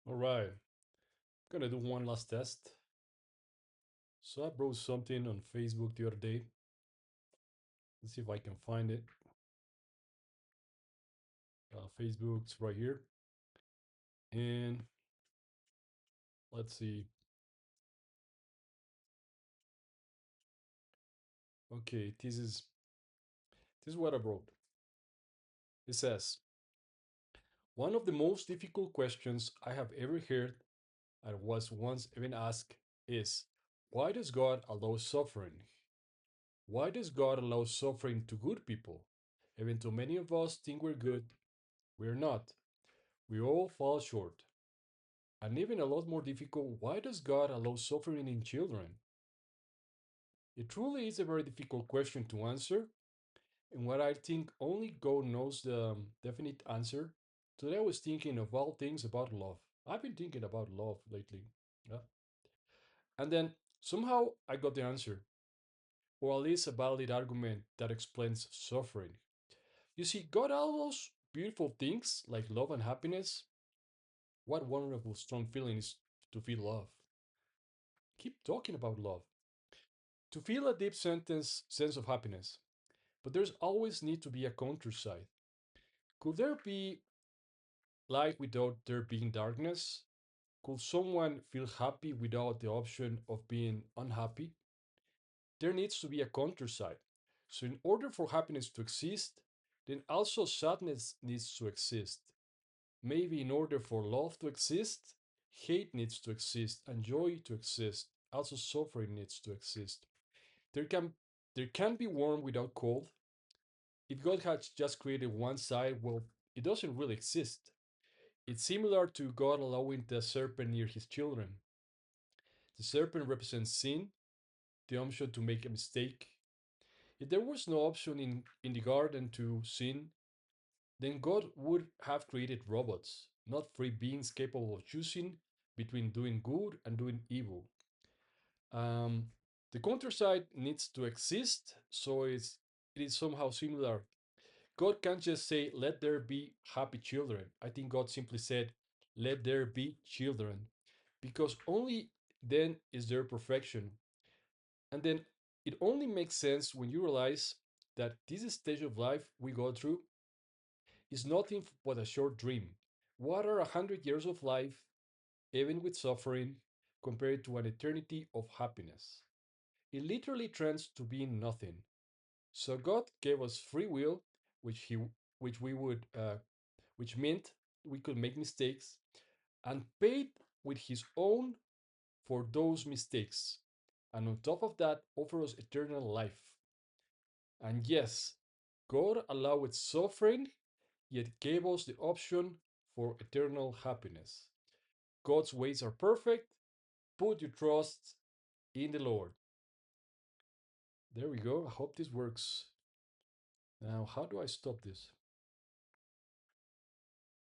All right, gonna do one last test. So I wrote something on Facebook the other day. Let's see if I can find it. Facebook's right here. And let's see. Okay, this is what I wrote. It says, one of the most difficult questions I have ever heard and was once even asked is, why does God allow suffering? Why does God allow suffering to good people? Even though many of us think we're good, we're not. We all fall short. And even a lot more difficult, why does God allow suffering in children? It truly is a very difficult question to answer, and what I think only God knows the definite answer. Today I was thinking of all things about love. I've been thinking about love lately. Yeah. And then somehow I got the answer, or at least a valid argument that explains suffering. You see, God allows beautiful things like love and happiness. What wonderful, strong feeling is to feel love. Keep talking about love. To feel a deep sense of happiness. But there's always need to be a counterside. Could there be light without there being darkness? Could someone feel happy without the option of being unhappy? There needs to be a counterside. So, in order for happiness to exist, then also sadness needs to exist. Maybe in order for love to exist, hate needs to exist, and joy to exist. Also, suffering needs to exist. There can there can be warm without cold. If God had just created one side, well, it doesn't really exist. It's similar to God allowing the serpent near his children. The serpent represents sin, the option to make a mistake. If there was no option in the garden to sin, then God would have created robots, not free beings capable of choosing between doing good and doing evil. Um, the counterside needs to exist, so it is somehow similar. God can't just say, let there be happy children. I think God simply said, let there be children, because only then is there perfection. And then it only makes sense when you realize that this stage of life we go through is nothing but a short dream. What are 100 years of life, even with suffering, compared to an eternity of happiness? It literally trends to being nothing. So God gave us free will, which he which we would which meant we could make mistakes, and paid with his own for those mistakes. And on top of that, offer us eternal life. And yes, God allowed suffering, yet gave us the option for eternal happiness. God's ways are perfect. Put your trust in the Lord. There we go. I hope this works. Now, how do I stop this?